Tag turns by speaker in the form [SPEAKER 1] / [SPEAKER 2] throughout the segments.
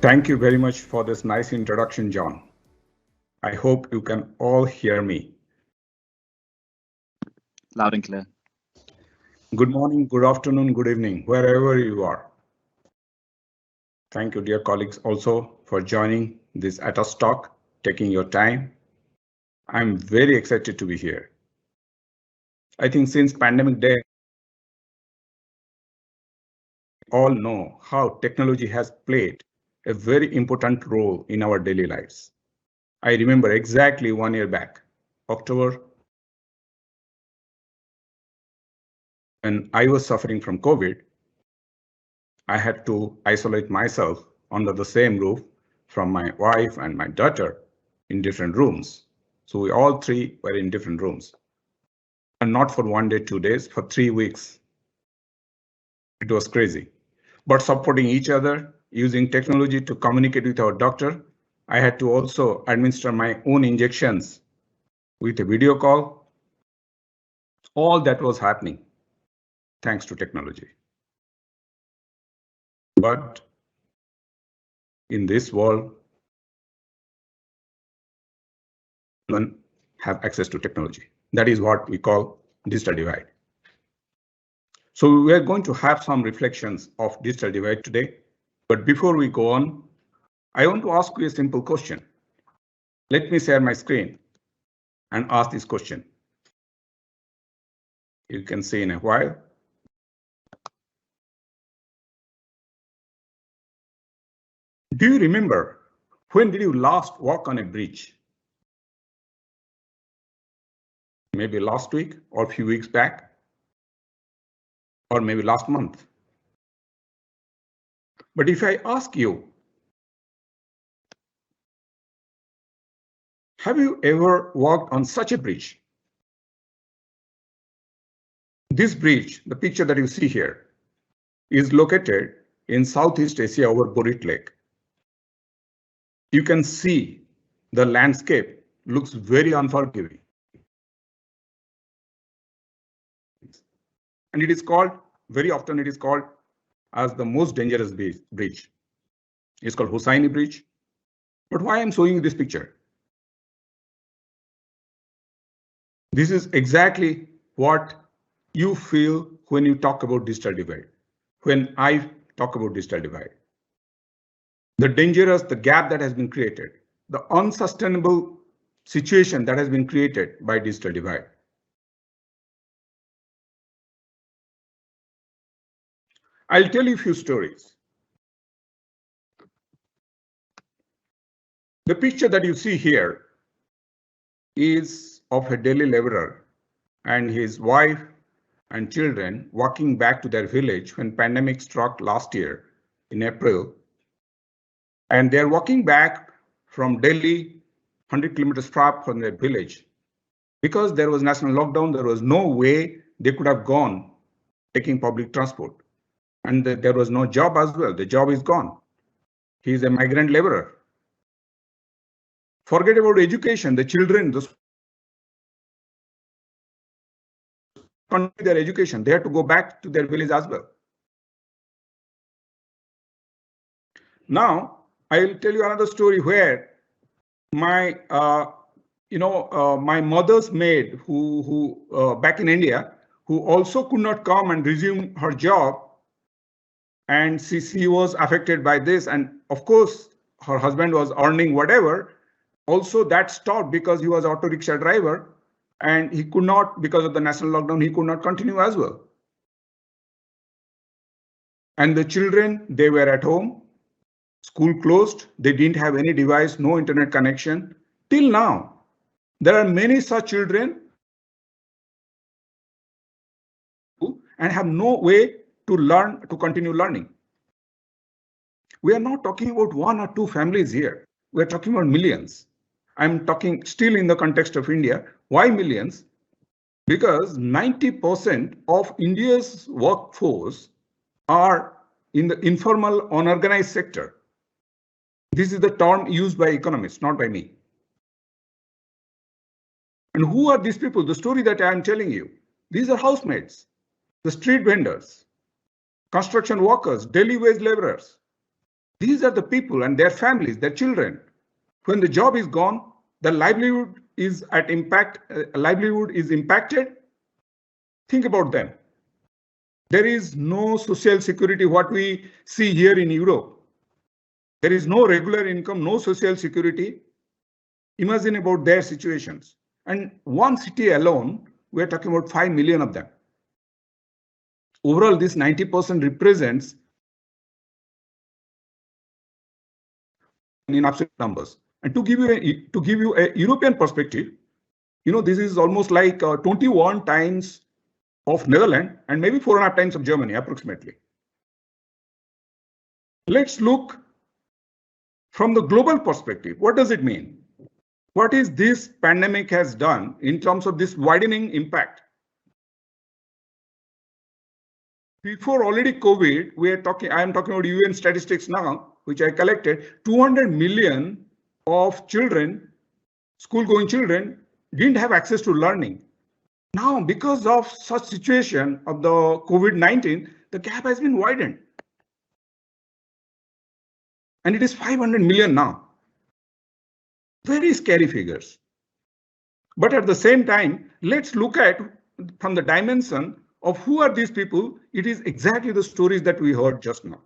[SPEAKER 1] Thank you very much for this nice introduction, John. I hope you can all hear me.
[SPEAKER 2] Loud and clear.
[SPEAKER 1] Good morning, good afternoon, good evening, wherever you are. Thank you, dear colleagues, also for joining this Atos talk, taking your time. I'm very excited to be here. I think since pandemic day, all know how technology has played a very important role in our daily lives. I remember exactly 1 year back, October, when I was suffering from COVID, I had to isolate myself under the same roof from my wife and my daughter in different rooms. So we all three were in different rooms. And not for 1 day, 2 days, for 3 weeks. It was crazy. But supporting each other, using technology to communicate with our doctor, I had to also administer my own injections with a video call. All that was happening thanks to technology. But in this world, everyone have access to technology. That is what we call digital divide. So we are going to have some reflections of digital divide today. But before we go on, I want to ask you a simple question. Let me share my screen and ask this question. You can see in a while. Do you remember when did you last walk on a bridge? Maybe last week or a few weeks back, or maybe last month. But if I ask you, have you ever walked on such a bridge? This bridge, the picture that you see here, is located in Southeast Asia over Borit Lake. You can see the landscape looks very unforgiving. And it is called, very often it is called as the most dangerous bridge. It's called Hosseini Bridge. But why I'm showing you this picture? This is exactly what you feel when you talk about digital divide. When I talk about digital divide. The dangerous, the gap that has been created, the unsustainable situation that has been created by digital divide. I'll tell you a few stories. The picture that you see here is of a Delhi laborer and his wife and children walking back to their village when pandemic struck last year in April. And they're walking back from Delhi, 100 kilometers far from their village. Because there was national lockdown, there was no way they could have gone taking public transport. And there was no job as well. The job is gone. He is a migrant laborer. Forget about education. The children, their education, they have to go back to their village as well. Now, I will tell you another story where my, my mother's maid, who back in India, who also could not come and resume her job, and she was affected by this. And of course, her husband was earning whatever. Also, that stopped because he was auto rickshaw driver, and he could not, because of the national lockdown, he could not continue as well. And the children, they were at home, school closed, they didn't have any device, no internet connection. Till now, there are many such children and have no way to learn, to continue learning. We are not talking about 1 or 2 families here. We are talking about millions. I'm talking still in the context of India. Why millions? Because 90% of India's workforce are in the informal, unorganized sector. This is the term used by economists, not by me. And who are these people? The story that I am telling you, these are housemaids, the street vendors, construction workers, daily wage laborers. These are the people and their families, their children. When the job is gone, the livelihood is impacted. Think about them. There is no social security, what we see here in Europe. There is no regular income, no social security. Imagine about their situations. And one city alone, we're talking about 5 million of them. Overall, this 90% represents in absolute numbers. And to give you a European perspective, this is almost like 21 times of Netherlands and maybe 4.5 times of Germany, approximately. Let's look from the global perspective. What does it mean? What is this pandemic has done in terms of this widening impact? Before already COVID, I am talking about UN statistics now, which I collected. 200 million of children, school-going children, didn't have access to learning. Now, because of such situation of the COVID-19, the gap has been widened. And it is 500 million now. Very scary figures. But at the same time, let's look at from the dimension of who are these people. It is exactly the stories that we heard just now.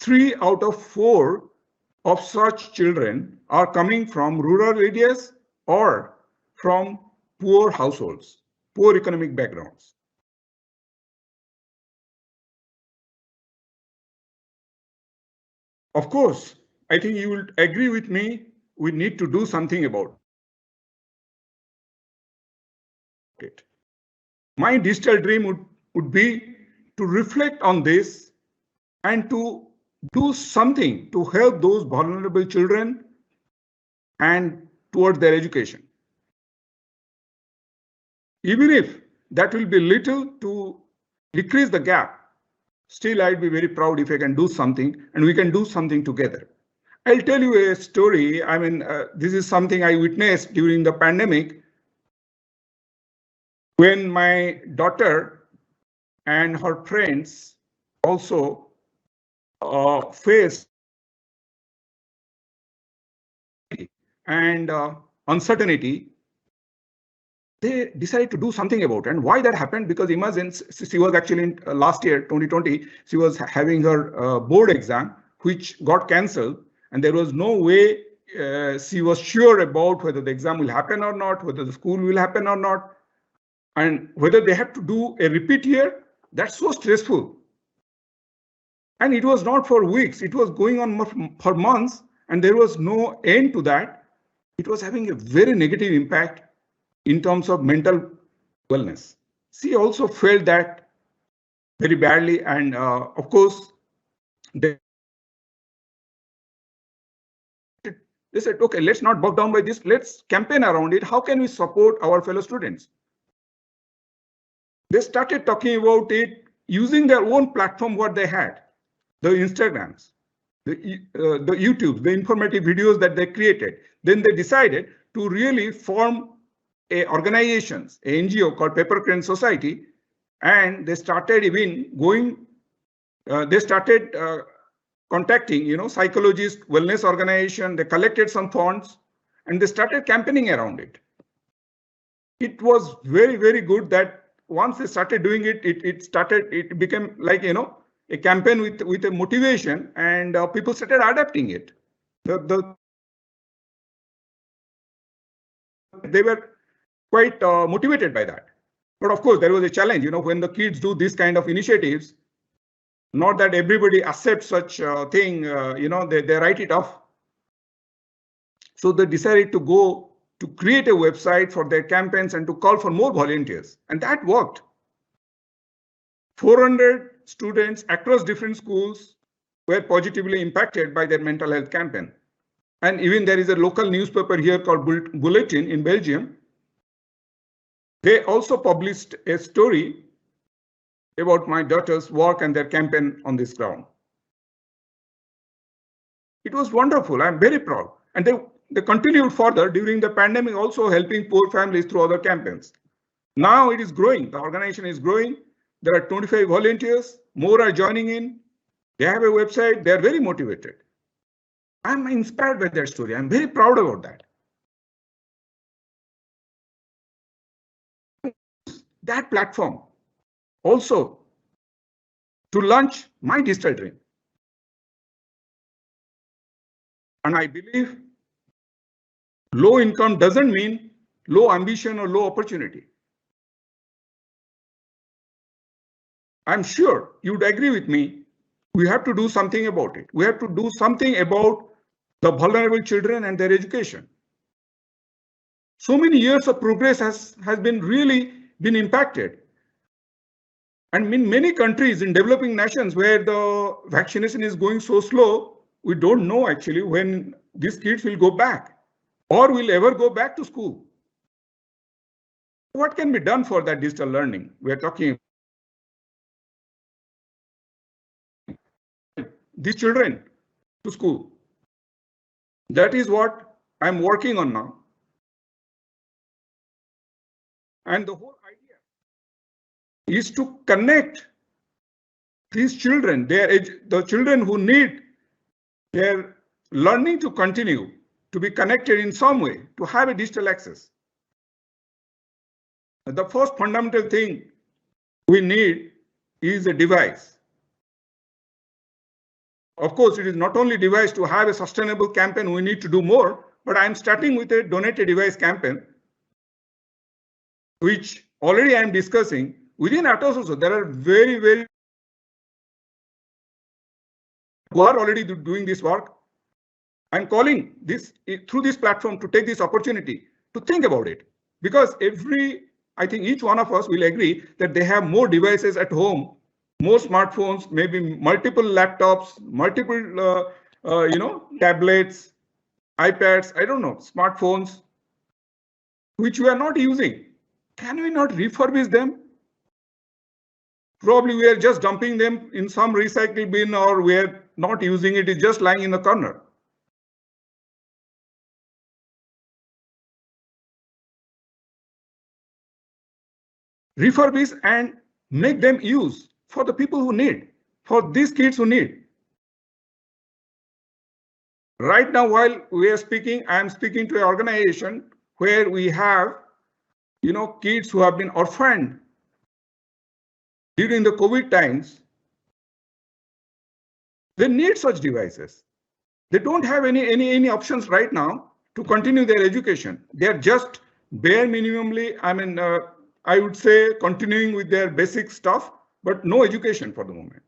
[SPEAKER 1] 3 out of 4 of such children are coming from rural areas or from poor households, poor economic backgrounds. Of course, I think you will agree with me, we need to do something about it. My digital dream would be to reflect on this and to do something to help those vulnerable children and towards their education. Even if that will be little to decrease the gap, still I'd be very proud if I can do something and we can do something together. I'll tell you a story. I mean, this is something I witnessed during the pandemic when my daughter and her friends also faced and uncertainty. They decided to do something about it. And why that happened? Because imagine she was actually in last year, 2020, she was having her board exam, which got cancelled. And there was no way she was sure about whether the exam will happen or not, whether the school will happen or not, and whether they have to do a repeat year. That's so stressful. And it was not for weeks, it was going on for months, and there was no end to that. It was having a very negative impact in terms of mental wellness. She also felt that very badly, and of course, they said, okay, let's not bog down by this, let's campaign around it. How can we support our fellow students? They started talking about it using their own platform, what they had, the Instagrams, the YouTube, the informative videos that they created. Then they decided to really form organizations, a NGO called Paper Crane Society, and they started even going, they started contacting, psychologists, wellness organization. They collected some funds and they started campaigning around it. It was very, very good that once they started doing it, it became like, a campaign with a motivation, and people started adapting it. They were quite motivated by that. But of course, there was a challenge, when the kids do this kind of initiatives, not that everybody accepts such a thing, they write it off. So they decided to go to create a website for their campaigns and to call for more volunteers. And that worked. 400 students across different schools were positively impacted by their mental health campaign. And even there is a local newspaper here called Bulletin in Belgium. They also published a story about my daughter's work and their campaign on this ground. It was wonderful. I'm very proud. And they continued further during the pandemic, also helping poor families through other campaigns. Now it is growing. The organization is growing. There are 25 volunteers. More are joining in. They have a website. They are very motivated. I'm inspired by their story. I'm very proud about that. That platform also to launch my digital dream. And I believe low income doesn't mean low ambition or low opportunity. I'm sure you'd agree with me. We have to do something about it. We have to do something about the vulnerable children and their education. So many years of progress has been really been impacted. And in many countries, in developing nations where the vaccination is going so slow, we don't know actually when these kids will go back or will ever go back to school. What can be done for that digital learning? We are talking these children to school. That is what I'm working on now. And the whole idea is to connect these children, the children who need their learning to continue, to be connected in some way, to have a digital access. The first fundamental thing we need is a device. Of course, it is not only device to have a sustainable campaign, we need to do more, but I'm starting with a donate a device campaign, which already I'm discussing. Within Atos also, there are very who are already doing this work. I'm calling this through this platform to take this opportunity to think about it, because I think each one of us will agree that they have more devices at home, more smartphones, maybe multiple laptops, multiple tablets, iPads, I don't know, smartphones, which we are not using. Can we not refurbish them? Probably we are just dumping them in some recycle bin, or we are not using it, it's just lying in the corner. Refurbish and make them use for the people who need, for these kids who need. Right now, while we are speaking, I am speaking to an organization where we have, kids who have been orphaned during the COVID times. They need such devices. They don't have any options right now to continue their education. They are just bare minimally, I would say, continuing with their basic stuff, but no education for the moment.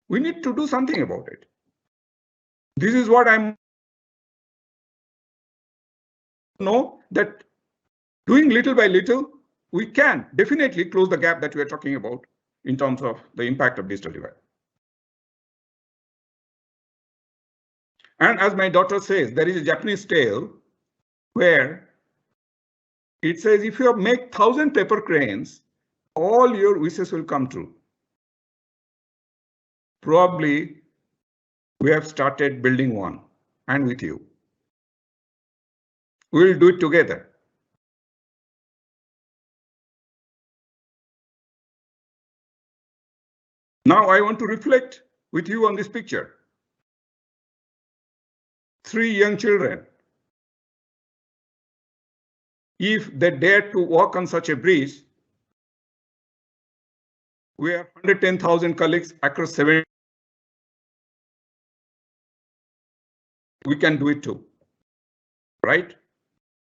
[SPEAKER 1] We need to do something about it. This is what I'm know that doing little by little, we can definitely close the gap that we are talking about in terms of the impact of digital divide. And as my daughter says, there is a Japanese tale where it says, if you make 1,000 paper cranes, all your wishes will come true. Probably we have started building one, and with you. We will do it together. Now I want to reflect with you on this picture. 3 young children. If they dare to walk on such a bridge, we have 110,000 colleagues across 7. We can do it too, right?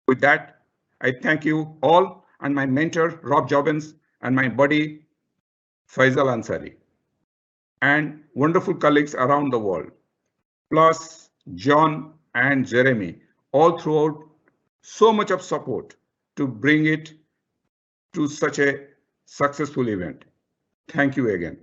[SPEAKER 1] With that, I thank you all, and my mentor, Rob Jobbins, and my buddy, Faisal Ansari, and wonderful colleagues around the world, plus John and Jeremy, all throughout so much of support to bring it to such a successful event. Thank you again.